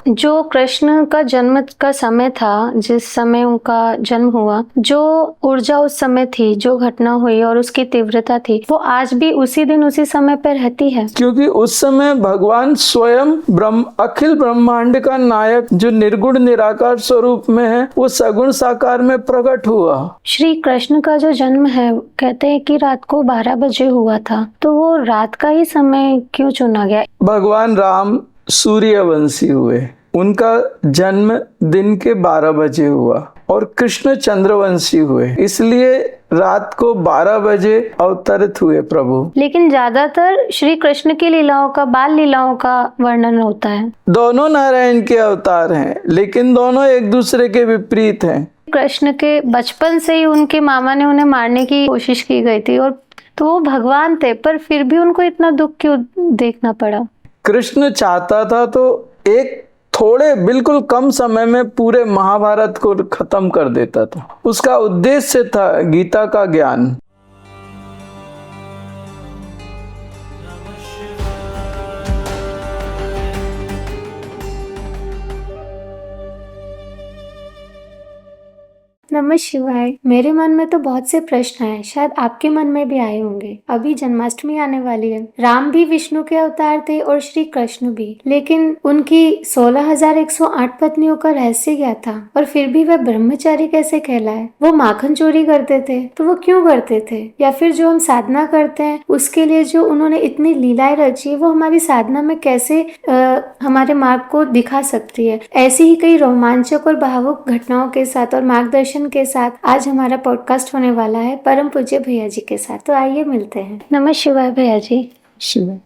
जो कृष्ण का जन्म का समय था, जिस समय उनका जन्म हुआ, जो ऊर्जा उस समय थी, जो घटना हुई और उसकी तीव्रता थी, वो आज भी उसी दिन उसी समय पर रहती है। क्योंकि उस समय भगवान स्वयं अखिल ब्रह्मांड का नायक जो निर्गुण निराकार स्वरूप में है, वो सगुण साकार में प्रकट हुआ। श्री कृष्ण का जो जन्म है, कहते हैं कि रात को 12 बजे हुआ था, तो वो रात का ही समय क्यों चुना गया? भगवान राम सूर्यवंशी हुए, उनका जन्म दिन के 12 बजे हुआ, और कृष्ण चंद्रवंशी हुए, इसलिए रात को 12 बजे अवतरित हुए प्रभु। लेकिन ज्यादातर श्री कृष्ण की लीलाओं का, बाल लीलाओं का वर्णन होता है। दोनों नारायण के अवतार हैं, लेकिन दोनों एक दूसरे के विपरीत हैं। कृष्ण के बचपन से ही उनके मामा ने उन्हें मारने की कोशिश की गई थी, और तो वो भगवान थे, पर फिर भी उनको इतना दुख क्यों देखना पड़ा? कृष्ण चाहता था तो एक थोड़े बिल्कुल कम समय में पूरे महाभारत को खत्म कर देता था। उसका उद्देश्य था गीता का ज्ञान। नमः शिवाय। मेरे मन में तो बहुत से प्रश्न हैं, शायद आपके मन में भी आए होंगे। अभी जन्माष्टमी आने वाली है। राम भी विष्णु के अवतार थे और श्री कृष्ण भी, लेकिन उनकी 16,108 पत्नियों का रहस्य क्या था? और फिर भी वह ब्रह्मचारी कैसे कहलाए? वो माखन चोरी करते थे, तो वो क्यों करते थे? या फिर जो हम साधना करते हैं उसके लिए जो उन्होंने इतनी लीलाएं रची, वो हमारी साधना में कैसे हमारे मार्ग को दिखा सकती है? ऐसी ही कई रोमांचक और भावुक घटनाओं के साथ और मार्गदर्शन के साथ आज हमारा पॉडकास्ट होने वाला है परम पूज्य भैया जी के साथ। तो आइए मिलते हैं। नमः शिवाय भैया जी।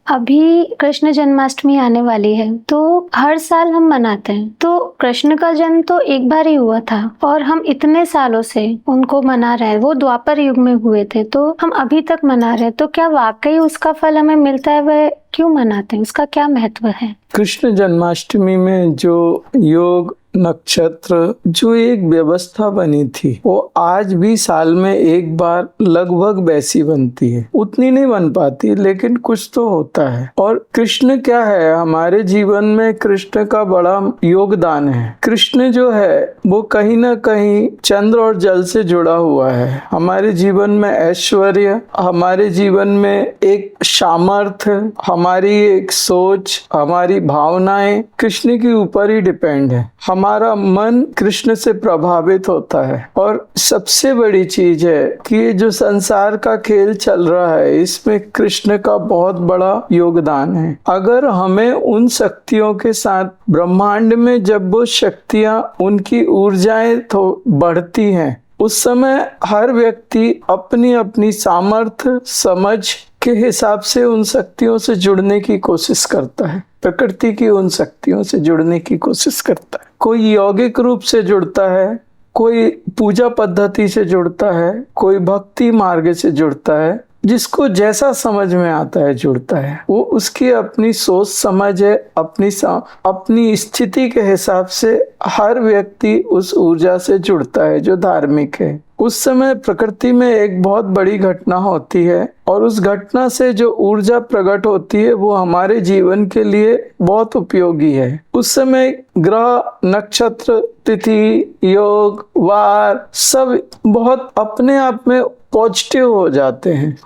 अभी कृष्ण जन्माष्टमी आने वाली है, तो हर साल हम मनाते हैं। तो कृष्ण का जन्म तो एक बार ही हुआ था और हम इतने सालों से उनको मना रहे हैं। वो द्वापर युग में हुए थे, तो हम अभी तक मना रहे हैं। तो क्या वाकई उसका फल हमें मिलता है? वह क्यों मनाते हैं? उसका क्या महत्व है? कृष्ण जन्माष्टमी में जो योग नक्षत्र, जो एक व्यवस्था बनी थी, वो आज भी साल में एक बार लगभग वैसी बनती है। उतनी नहीं बन पाती, लेकिन कुछ तो होता है। और कृष्ण क्या है, हमारे जीवन में कृष्ण का बड़ा योगदान है। कृष्ण जो है वो कहीं ना कहीं चंद्र और जल से जुड़ा हुआ है। हमारे जीवन में ऐश्वर्य, हमारे जीवन में एक सामर्थ्य, हमारी एक सोच, हमारी भावनाएं कृष्ण के ऊपर ही डिपेंड है। हमारा मन कृष्ण से प्रभावित होता है। और सबसे बड़ी चीज है कि जो संसार का खेल चल रहा है, इसमें कृष्ण का बहुत बड़ा योगदान है। अगर हमें उन शक्तियों के साथ, ब्रह्मांड में जब वो शक्तियां, उनकी ऊर्जाएं तो बढ़ती हैं, उस समय हर व्यक्ति अपनी अपनी सामर्थ्य, समझ के हिसाब से उन शक्तियों से जुड़ने की कोशिश करता है। प्रकृति की उन शक्तियों से जुड़ने की कोशिश करता है। कोई यौगिक रूप से जुड़ता है, कोई पूजा पद्धति से जुड़ता है, कोई भक्ति मार्ग से जुड़ता है। जिसको जैसा समझ में आता है जुड़ता है। वो उसकी अपनी सोच समझ है, अपनी स्थिति के हिसाब से हर व्यक्ति उस ऊर्जा से जुड़ता है जो धार्मिक है। उस समय प्रकृति में एक बहुत बड़ी घटना होती है, और उस घटना से जो ऊर्जा प्रकट होती है वो हमारे जीवन के लिए बहुत उपयोगी है। उस समय ग्रह, नक्षत्र, तिथि, योग, वार सब बहुत अपने आप में पॉजिटिव हो जाते हैं।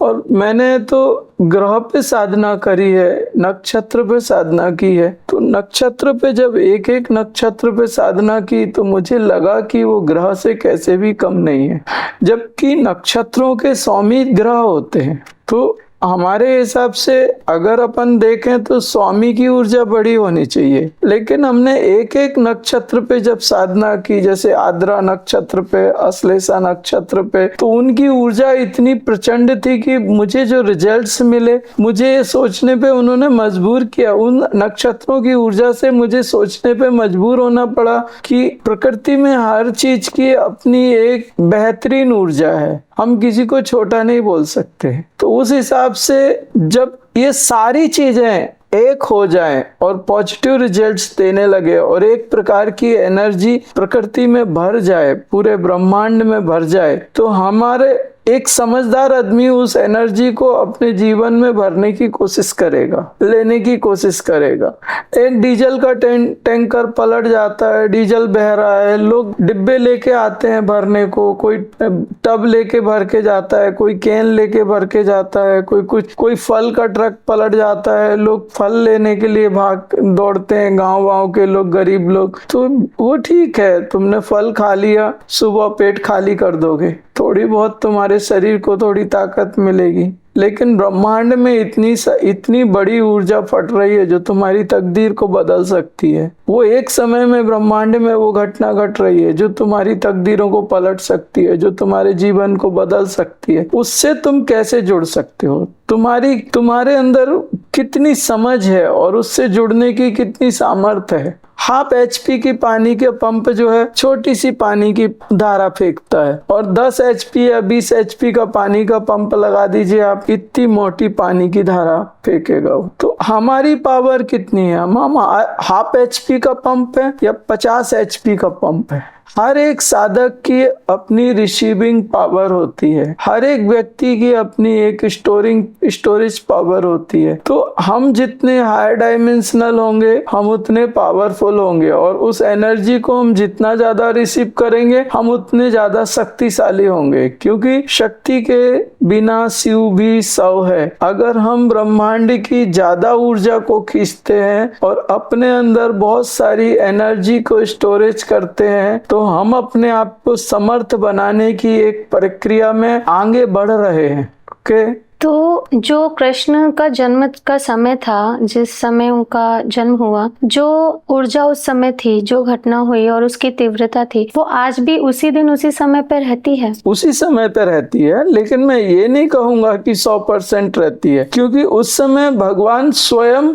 और मैंने तो ग्रह पे साधना करी है, नक्षत्र पे साधना की है। तो नक्षत्र पे जब एक एक नक्षत्र पे साधना की तो मुझे लगा कि वो ग्रह से कैसे भी कम नहीं है, जबकि नक्षत्रों के स्वामी ग्रह होते हैं। तो हमारे हिसाब से अगर अपन देखें तो स्वामी की ऊर्जा बड़ी होनी चाहिए, लेकिन हमने एक एक नक्षत्र पे जब साधना की, जैसे आद्रा नक्षत्र पे, अश्लेषा नक्षत्र पे, तो उनकी ऊर्जा इतनी प्रचंड थी कि मुझे जो रिजल्ट्स मिले, मुझे ये सोचने पे उन्होंने मजबूर किया। उन नक्षत्रों की ऊर्जा से मुझे सोचने पे मजबूर होना पड़ा कि प्रकृति में हर चीज की अपनी एक बेहतरीन ऊर्जा है, हम किसी को छोटा नहीं बोल सकते। तो उस हिसाब से जब ये सारी चीजें एक हो जाएं और पॉजिटिव रिजल्ट्स देने लगे और एक प्रकार की एनर्जी प्रकृति में भर जाए, पूरे ब्रह्मांड में भर जाए, तो हमारे एक समझदार आदमी उस एनर्जी को अपने जीवन में भरने की कोशिश करेगा, लेने की कोशिश करेगा। एक डीजल का टैंकर पलट जाता है, डीजल बह रहा है, लोग डिब्बे लेके आते हैं भरने को, कोई टब लेके भर के जाता है, कोई कैन लेके भर के जाता है, कोई फल का ट्रक पलट जाता है, लोग फल लेने के लिए भाग दौड़ते हैं, गांव के लोग, गरीब लोग। तो वो ठीक है, तुमने फल खा लिया, सुबह पेट खाली कर दोगे, थोड़ी बहुत तुम्हारे शरीर को थोड़ी ताकत मिलेगी, लेकिन ब्रह्मांड में इतनी बड़ी ऊर्जा फट रही है जो तुम्हारी तकदीर को बदल सकती है। वो एक समय में ब्रह्मांड में वो घटना घट रही है जो तुम्हारी तकदीरों को पलट सकती है, जो तुम्हारे जीवन को बदल सकती है। उससे तुम कैसे जुड़ सकते हो? तुम्हारे अंदर कितनी समझ है और उससे जुड़ने की कितनी सामर्थ्य है। 1/2 HP की पानी के पंप जो है छोटी सी पानी की धारा फेंकता है, और 10 HP या 20 HP का पानी का पंप लगा दीजिए आप, इतनी मोटी पानी की धारा फेंकेगा वो। तो हमारी पावर कितनी है? हम 1/2 HP का पंप है या 50 HP का पंप है? हर एक साधक की अपनी रिसीविंग पावर होती है, हर एक व्यक्ति की अपनी एक स्टोरेज पावर होती है। तो हम जितने हायर डायमेंशनल होंगे हम उतने पावरफुल होंगे, और उस एनर्जी को हम जितना ज्यादा रिसीव करेंगे हम उतने ज्यादा शक्तिशाली होंगे, क्योंकि शक्ति के बिना शिव भी शव है। अगर हम ब्रह्मांड की ज्यादा ऊर्जा को खींचते हैं और अपने अंदर बहुत सारी एनर्जी को स्टोरेज करते हैं तो हम अपने आप को समर्थ बनाने की एक प्रक्रिया में आगे बढ़ रहे हैं। ओके, तो जो कृष्ण का जन्म का समय था, जिस समय उनका जन्म हुआ, जो ऊर्जा उस समय थी, जो घटना हुई और उसकी तीव्रता थी, वो आज भी उसी दिन उसी समय पे रहती है? उसी समय पे रहती है, लेकिन मैं ये नहीं कहूंगा कि 100% रहती है, क्योंकि उस समय भगवान स्वयं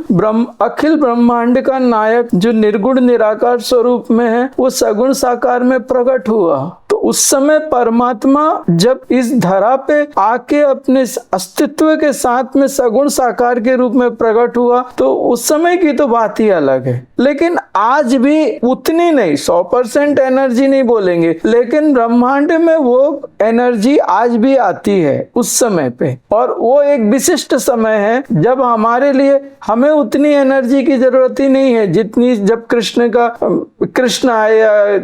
अखिल ब्रह्मांड का नायक जो निर्गुण निराकार स्वरूप में है, वो सगुण साकार में प्रकट हुआ। तो उस समय परमात्मा जब इस धरा पे आके अपने अस्तित्व के साथ में सगुण साकार के रूप में प्रकट हुआ, तो उस समय की तो बात ही अलग है। लेकिन आज भी उतनी नहीं, 100% एनर्जी नहीं बोलेंगे, लेकिन ब्रह्मांड में वो एनर्जी आज भी आती है उस समय पे, और वो एक विशिष्ट समय है जब हमें उतनी एनर्जी की जरूरत ही नहीं है जितनी जब कृष्ण आए,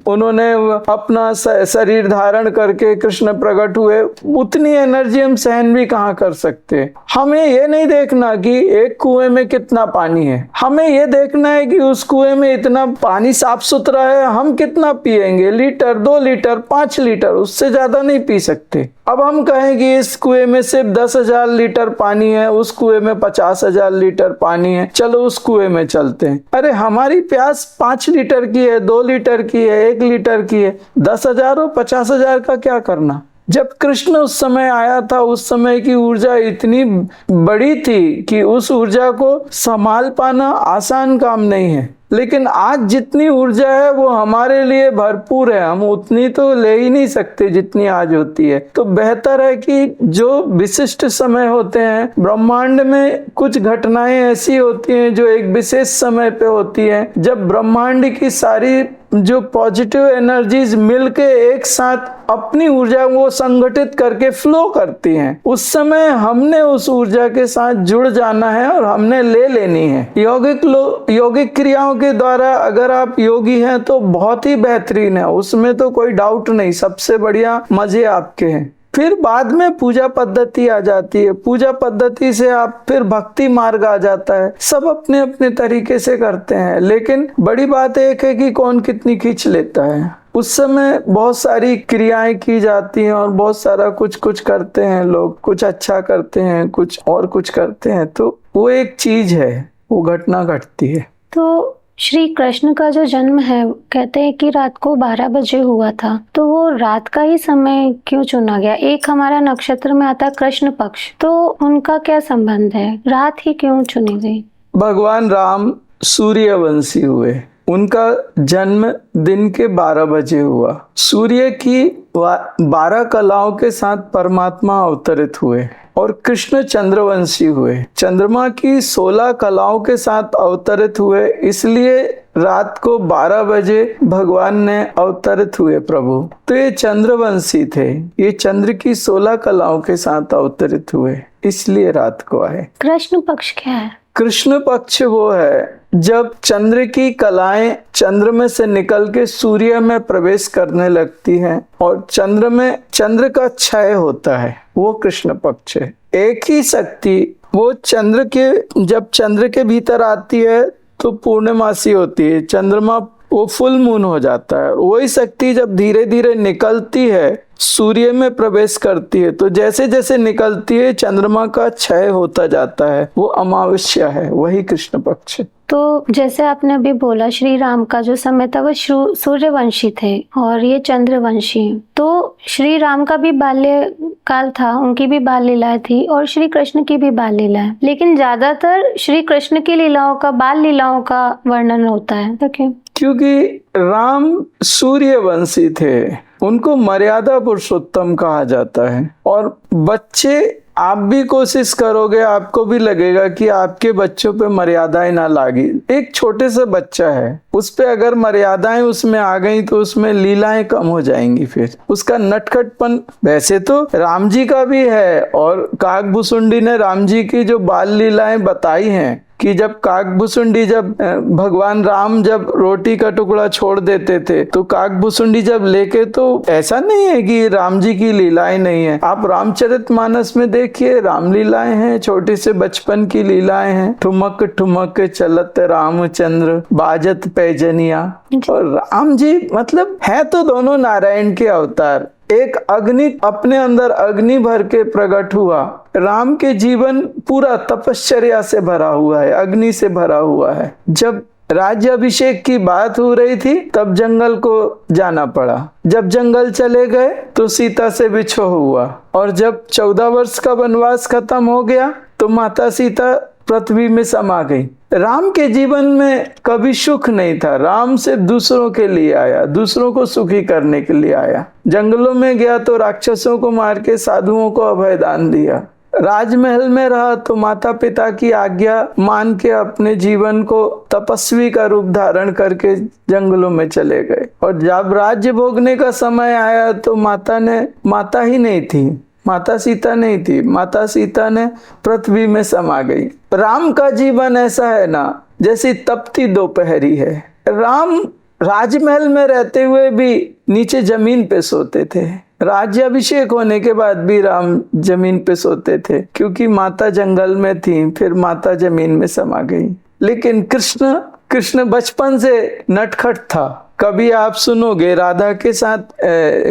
उन्होंने अपना शरीर धारण करके कृष्ण प्रकट हुए, उतनी एनर्जी हम सहन भी कहाँ कर सकते। हमें ये नहीं देखना कि एक कुएं में कितना पानी है, हमें ये देखना है कि उस कुएं में इतना पानी साफ सुथरा है, हम कितना पिएंगे, लीटर, 2 लीटर, 5 लीटर, उससे ज्यादा नहीं पी सकते। अब हम कहें कि इस कुएं में सिर्फ 10,000 लीटर पानी है, उस कुएं में 50,000 लीटर पानी है, चलो उस कुएं में चलते हैं। अरे हमारी प्यास 5 लीटर की है, 2 लीटर की है, 1 लीटर की है, 10,000 और 50,000 का क्या करना? जब कृष्ण उस समय आया था, उस समय की ऊर्जा इतनी बड़ी थी कि उस ऊर्जा को संभाल पाना आसान काम नहीं है। लेकिन आज जितनी ऊर्जा है वो हमारे लिए भरपूर है, हम उतनी तो ले ही नहीं सकते जितनी आज होती है। तो बेहतर है कि जो विशिष्ट समय होते हैं ब्रह्मांड में, कुछ घटनाएं ऐसी होती हैं जो एक विशेष समय पे होती हैं, जब ब्रह्मांड की सारी जो पॉजिटिव एनर्जीज मिलके एक साथ अपनी ऊर्जा को संगठित करके फ्लो करती हैं, उस समय हमने उस ऊर्जा के साथ जुड़ जाना है और हमने ले लेनी है। यौगिक क्रियाओं के द्वारा अगर आप योगी हैं तो बहुत ही बेहतरीन है, उसमें तो कोई डाउट नहीं, सबसे बढ़िया मजे आपके हैं। फिर बाद में पूजा पद्धति आ जाती है, पूजा पद्धति से आप फिर भक्ति मार्ग आ जाता है, सब अपने अपने तरीके से करते हैं। लेकिन बड़ी बात एक है कि कौन कितनी खींच लेता है। उस समय बहुत सारी क्रियाएं की जाती हैं और बहुत सारा कुछ करते हैं लोग, कुछ अच्छा करते हैं, कुछ और कुछ करते हैं, तो वो एक चीज है, वो घटना घटती है। तो श्री कृष्ण का जो जन्म है, कहते हैं कि रात को 12 बजे हुआ था, तो वो रात का ही समय क्यों चुना गया? एक हमारा नक्षत्र में आता कृष्ण पक्ष, तो उनका क्या संबंध है, रात ही क्यों चुनी गई? भगवान राम सूर्यवंशी हुए, उनका जन्म दिन के 12 बजे हुआ। सूर्य की 12 कलाओं के साथ परमात्मा अवतरित हुए, और कृष्ण चंद्रवंशी हुए, चंद्रमा की 16 कलाओं के साथ अवतरित हुए। इसलिए रात को 12 बजे भगवान ने अवतरित हुए प्रभु। तो ये चंद्रवंशी थे, ये चंद्र की 16 कलाओं के साथ अवतरित हुए, इसलिए रात को आए। कृष्ण पक्ष क्या है? कृष्ण पक्ष वो है जब चंद्र की कलाएं चंद्र में से निकल के सूर्य में प्रवेश करने लगती हैं और चंद्र में चंद्र का क्षय होता है, वो कृष्ण पक्ष है। एक ही शक्ति वो चंद्र के, जब चंद्र के भीतर आती है तो पूर्णमासी होती है, चंद्रमा वो फुल मून हो जाता है। वही शक्ति जब धीरे धीरे निकलती है, सूर्य में प्रवेश करती है, तो जैसे जैसे निकलती है चंद्रमा का क्षय होता जाता है, वो अमावस्या है, वही कृष्ण पक्ष। तो जैसे आपने अभी बोला श्री राम का जो समय था वो सूर्यवंशी थे और ये चंद्रवंशी, तो श्री राम का भी बाल्य काल था, उनकी भी बाल लीलाएं थी और श्री कृष्ण की भी बाल लीलाएं, लेकिन ज्यादातर श्री कृष्ण की लीलाओं का, बाल लीलाओं का वर्णन होता है। तो क्यों? क्योंकि राम सूर्यवंशी थे, उनको मर्यादा पुरुषोत्तम कहा जाता है। और बच्चे, आप भी कोशिश करोगे, आपको भी लगेगा कि आपके बच्चों पे मर्यादाएं ना लागी। एक छोटे से बच्चा है, उस पे अगर मर्यादाएं उसमें आ गई तो उसमें लीलाएं कम हो जाएंगी, फिर उसका नटखटपन। वैसे तो राम जी का भी है, और काकभुसुंडी ने राम जी की जो बाल लीलाएं बताई हैं कि जब काकभुसुंडी, जब भगवान राम जब रोटी का टुकड़ा छोड़ देते थे तो काकभुसुंडी जब लेके, तो ऐसा नहीं है कि राम जी की लीलाएं नहीं है। आप रामचरितमानस में देखिए, रामलीलाएं हैं, छोटी से बचपन की लीलाएं हैं। ठुमक ठुमक चलत रामचंद्र बाजत पैजनिया। और राम जी मतलब है तो दोनों नारायण के अवतार। एक अग्नि, अपने अंदर अग्नि भर के प्रकट हुआ। राम के जीवन पूरा तपश्चर्या से भरा हुआ है, अग्नि से भरा हुआ है। जब राज्याभिषेक की बात हो रही थी तब जंगल को जाना पड़ा, जब जंगल चले गए तो सीता से बिछोह हुआ, और जब 14 वर्ष का वनवास खत्म हो गया तो माता सीता पृथ्वी में समा गई। राम के जीवन में कभी सुख नहीं था, राम सिर्फ दूसरों के लिए आया, दूसरों को सुखी करने के लिए आया। जंगलों में गया तो राक्षसों को मार के साधुओं को अभय दान दिया। राजमहल में रहा तो माता पिता की आज्ञा मान के अपने जीवन को तपस्वी का रूप धारण करके जंगलों में चले गए। और जब राज्य भोगने का समय आया तो माता ही नहीं थी, माता सीता नहीं थी, माता सीता ने पृथ्वी में समा गई। राम का जीवन ऐसा है ना, जैसी तपती दोपहरी है। राम राजमहल में रहते हुए भी नीचे जमीन पे सोते थे, राज्याभिषेक होने के बाद भी राम जमीन पे सोते थे, क्योंकि माता जंगल में थी, फिर माता जमीन में समा गई। लेकिन कृष्ण बचपन से नटखट था। कभी आप सुनोगे राधा के साथ,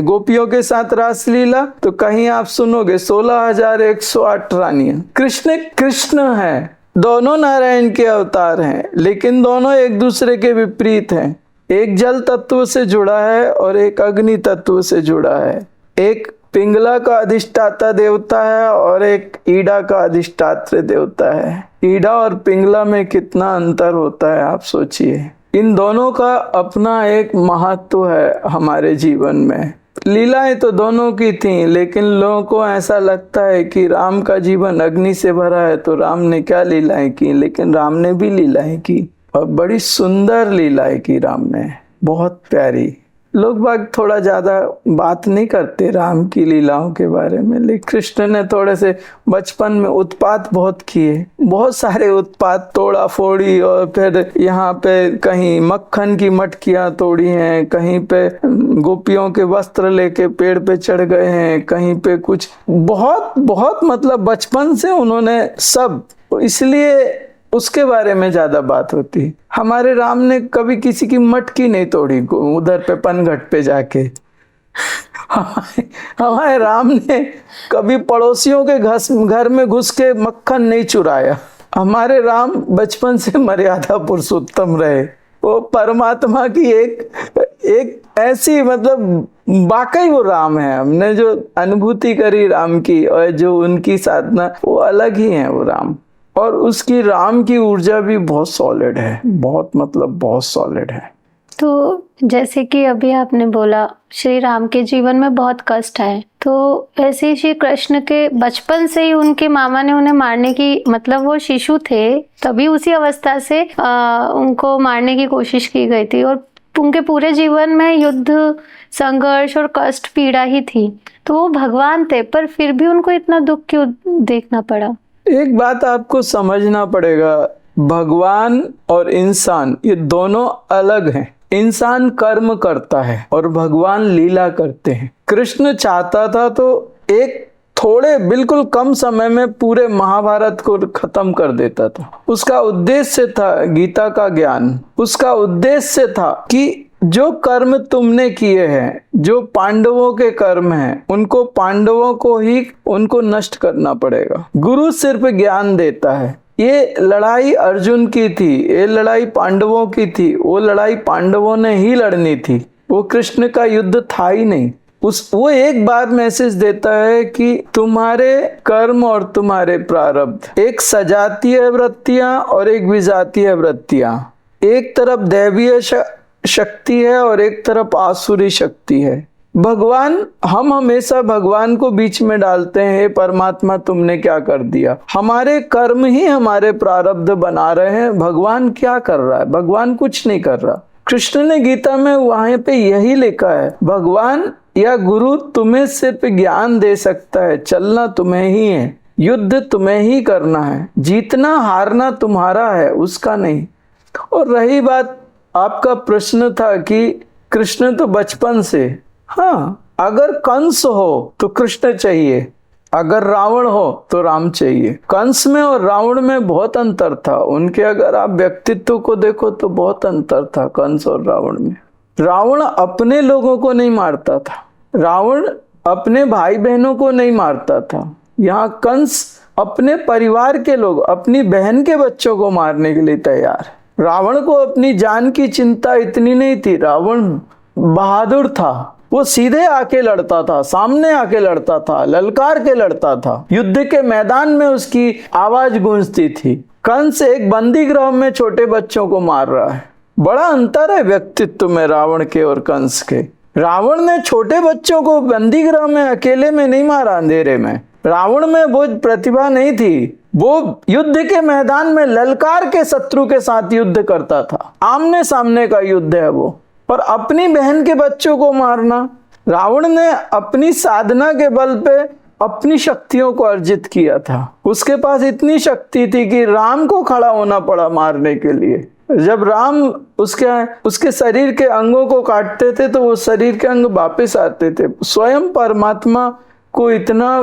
गोपियों के साथ रासलीला, तो कहीं आप सुनोगे 16,108 रानियां। कृष्ण है, दोनों नारायण के अवतार हैं, लेकिन दोनों एक दूसरे के विपरीत हैं। एक जल तत्व से जुड़ा है और एक अग्नि तत्व से जुड़ा है। एक पिंगला का अधिष्ठाता देवता है और एक ईड़ा का अधिष्ठात्र देवता है। ईड़ा और पिंगला में कितना अंतर होता है, आप सोचिए। इन दोनों का अपना एक महत्व है हमारे जीवन में। लीलाएं तो दोनों की थीं, लेकिन लोगों को ऐसा लगता है कि राम का जीवन अग्नि से भरा है तो राम ने क्या लीलाएं की, लेकिन राम ने भी लीलाएं की, और बड़ी सुंदर लीलाएं की राम ने, बहुत प्यारी। लोग बाग थोड़ा ज्यादा बात नहीं करते राम की लीलाओं के बारे में, लेकिन कृष्ण ने थोड़े से बचपन में उत्पात बहुत किए, बहुत सारे उत्पात, तोड़ा फोड़ी, और फिर यहाँ पे कहीं मक्खन की मटकियां तोड़ी हैं, कहीं पे गोपियों के वस्त्र लेके पेड़ पे चढ़ गए हैं, कहीं पे कुछ बहुत मतलब बचपन से उन्होंने सब, इसलिए उसके बारे में ज्यादा बात होती। हमारे राम ने कभी किसी की मटकी नहीं तोड़ी उधर पे पनघट पे जाके। हमारे राम ने कभी पड़ोसियों के घर में घुस के मक्खन नहीं चुराया। हमारे राम बचपन से मर्यादा पुरुषोत्तम रहे। वो परमात्मा की एक ऐसी, मतलब वाकई वो राम है। हमने जो अनुभूति करी राम की और जो उनकी साधना, वो अलग ही है वो राम। और उसकी राम की ऊर्जा भी बहुत सॉलिड है, बहुत सॉलिड है। तो जैसे कि अभी आपने बोला श्री राम के जीवन में बहुत कष्ट आए, तो ऐसे ही श्री कृष्ण के बचपन से ही उनके मामा ने उन्हें मारने की, मतलब वो शिशु थे तभी उसी अवस्था से उनको मारने की कोशिश की गई थी, और उनके पूरे जीवन में युद्ध, संघर्ष और कष्ट, पीड़ा ही थी। तो वो भगवान थे, पर फिर भी उनको इतना दुख क्यों देखना पड़ा? एक बात आपको समझना पड़ेगा, भगवान और इंसान ये दोनों अलग हैं। इंसान कर्म करता है और भगवान लीला करते हैं। कृष्ण चाहता था तो एक थोड़े बिल्कुल कम समय में पूरे महाभारत को खत्म कर देता था। उसका उद्देश्य था गीता का ज्ञान। उसका उद्देश्य था कि जो कर्म तुमने किए हैं, जो पांडवों के कर्म हैं, उनको पांडवों को ही उनको नष्ट करना पड़ेगा। गुरु सिर्फ ज्ञान देता है। ये लड़ाई अर्जुन की थी, ये लड़ाई पांडवों की थी, वो लड़ाई पांडवों ने ही लड़नी थी, वो कृष्ण का युद्ध था ही नहीं। वो एक बार मैसेज देता है कि तुम्हारे कर्म और तुम्हारे प्रारब्ध, एक सजातीय वृत्तियां और एक विजातीय वृत्तियां, एक तरफ दैवीय शक्ति है और एक तरफ आसुरी शक्ति है। भगवान, हम हमेशा भगवान को बीच में डालते हैं, हे परमात्मा तुमने क्या कर दिया। हमारे कर्म ही हमारे प्रारब्ध बना रहे हैं। भगवान क्या कर रहा है? भगवान कुछ नहीं कर रहा। कृष्ण ने गीता में वहां पे यही लिखा है, भगवान या गुरु तुम्हें सिर्फ ज्ञान दे सकता है, चलना तुम्हें ही है, युद्ध तुम्हें ही करना है, जीतना हारना तुम्हारा है, उसका नहीं। और रही बात आपका प्रश्न था कि कृष्ण तो बचपन से, हाँ, अगर कंस हो तो कृष्ण चाहिए, अगर रावण हो तो राम चाहिए। कंस में और रावण में बहुत अंतर था। उनके अगर आप व्यक्तित्व को देखो तो बहुत अंतर था कंस और रावण में। रावण अपने लोगों को नहीं मारता था, रावण अपने भाई बहनों को नहीं मारता था। यहाँ कंस अपने परिवार के लोग, अपनी बहन के बच्चों को मारने के लिए तैयार है। रावण को अपनी जान की चिंता इतनी नहीं थी। रावण बहादुर था, वो सीधे आके लड़ता था, सामने आके लड़ता था, ललकार के लड़ता था। युद्ध के मैदान में उसकी आवाज गूंजती थी। कंस एक बंदी गृह में छोटे बच्चों को मार रहा है। बड़ा अंतर है व्यक्तित्व में रावण के और कंस के। रावण ने छोटे बच्चों को बंदी गृह में अकेले में नहीं मारा, अंधेरे में। रावण में वो प्रतिभा नहीं थी। वो युद्ध के मैदान में ललकार के शत्रु के साथ युद्ध करता था। आमने सामने का युद्ध है वो। और अपनी बहन के बच्चों को मारना, रावण ने अपनी साधना के बल पे अपनी शक्तियों को अर्जित किया था। उसके पास इतनी शक्ति थी कि राम को खड़ा होना पड़ा मारने के लिए। जब राम उसके शरीर के अंगों को काटते थे तो वो शरीर के अंग वापस आते थे। स्वयं परमात्मा को इतना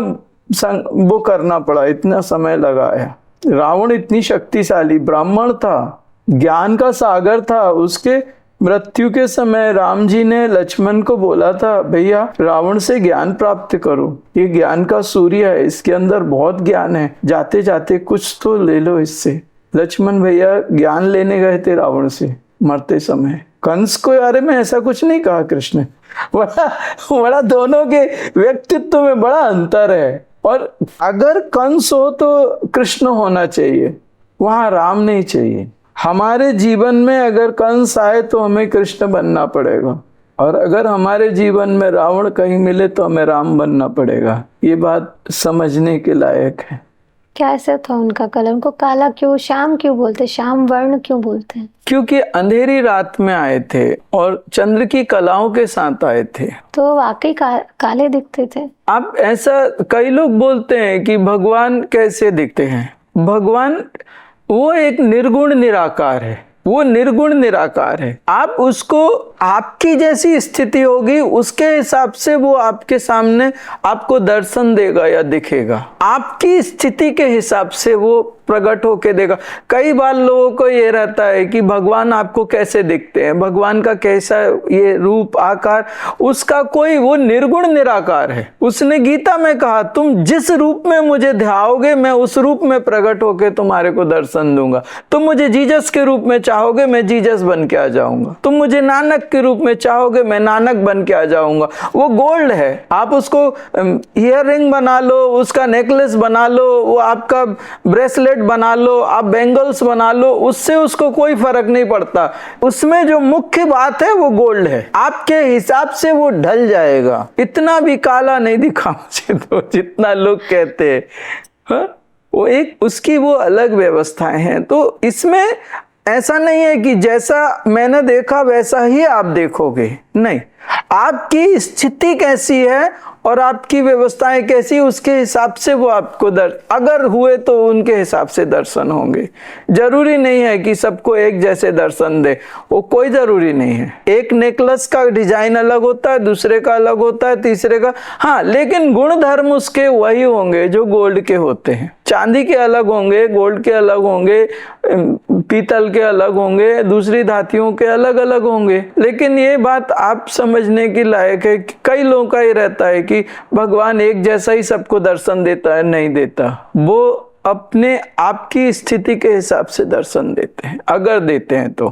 वो करना पड़ा, इतना समय लगाया। रावण इतनी शक्तिशाली ब्राह्मण था, ज्ञान का सागर था। उसके मृत्यु के समय राम जी ने लक्ष्मण को बोला था, भैया रावण से ज्ञान प्राप्त करो, ये ज्ञान का सूर्य है, इसके अंदर बहुत ज्ञान है, जाते जाते कुछ तो ले लो इससे। लक्ष्मण भैया ज्ञान लेने गए थे रावण से मरते समय। कंस को यारे में ऐसा कुछ नहीं कहा कृष्ण। बड़ा दोनों के व्यक्तित्व में बड़ा अंतर है। और अगर कंस हो तो कृष्ण होना चाहिए, वहां राम नहीं चाहिए। हमारे जीवन में अगर कंस आए तो हमें कृष्ण बनना पड़ेगा, और अगर हमारे जीवन में रावण कहीं मिले तो हमें राम बनना पड़ेगा। ये बात समझने के लायक है। क्या ऐसा था उनका कलर? उनको काला क्यों, श्याम क्यों बोलते, श्याम वर्ण क्यों बोलते हैं? क्योंकि अंधेरी रात में आए थे और चंद्र की कलाओं के साथ आए थे, तो वाकई काले दिखते थे। अब ऐसा कई लोग बोलते हैं कि भगवान कैसे दिखते हैं। भगवान वो एक निर्गुण निराकार है, वो निर्गुण निराकार है। आप उसको, आपकी जैसी स्थिति होगी उसके हिसाब से वो आपके सामने आपको दर्शन देगा या दिखेगा। आपकी स्थिति के हिसाब से वो प्रकट होके देगा। कई बार लोगों को ये रहता है कि भगवान आपको कैसे दिखते हैं, भगवान का कैसा ये रूप आकार, उसका कोई, वो निर्गुण निराकार है। उसने गीता में कहा, तुम जिस रूप में मुझे ध्याओगे मैं उस रूप में प्रकट होके तुम्हारे को दर्शन दूंगा। तुम मुझे जीसस के रूप में चाहोगे मैं जीसस बन के आ जाऊंगा। तुम मुझे नानक के रूप में चाहोगे मैं नानक बन के आ जाऊंगा। वो गोल्ड है, आप उसको ईयर रिंग बना लो, उसका नेकलेस बना लो, वो आपका ब्रेसलेट बना लो, आप बैंगल्स बना लो, उससे उसको कोई फर्क नहीं पड़ता। उसमें जो मुख्य बात है वो गोल्ड है, आपके हिसाब से वो ढल जाएगा। इतना भी काला नहीं दिखा मुझे तो जितना लोग कहते हैं। हाँ? वो एक उसकी वो अलग व्यवस्थाएं हैं। तो इसमें ऐसा नहीं है कि जैसा मैंने देखा वैसा ही आप देखोगे, नहीं, आपकी स्थिति कैसी है और आपकी व्यवस्थाएं कैसी, उसके हिसाब से वो आपको अगर हुए तो उनके हिसाब से दर्शन होंगे। जरूरी नहीं है कि सबको एक जैसे दर्शन दे, वो कोई जरूरी नहीं है। एक नेकलेस का डिजाइन अलग होता है, दूसरे का अलग होता है, तीसरे का, हाँ, लेकिन गुण धर्म उसके वही होंगे जो गोल्ड के होते हैं। चांदी के अलग होंगे, गोल्ड के अलग होंगे, पीतल के अलग होंगे, दूसरी धातुओं के अलग अलग होंगे। लेकिन ये बात आप समझने की लायक है कि कई लोगों का ही रहता है कि भगवान एक जैसा ही सबको दर्शन देता है, नहीं देता। वो अपने आपकी स्थिति के हिसाब से दर्शन देते हैं, अगर देते हैं तो।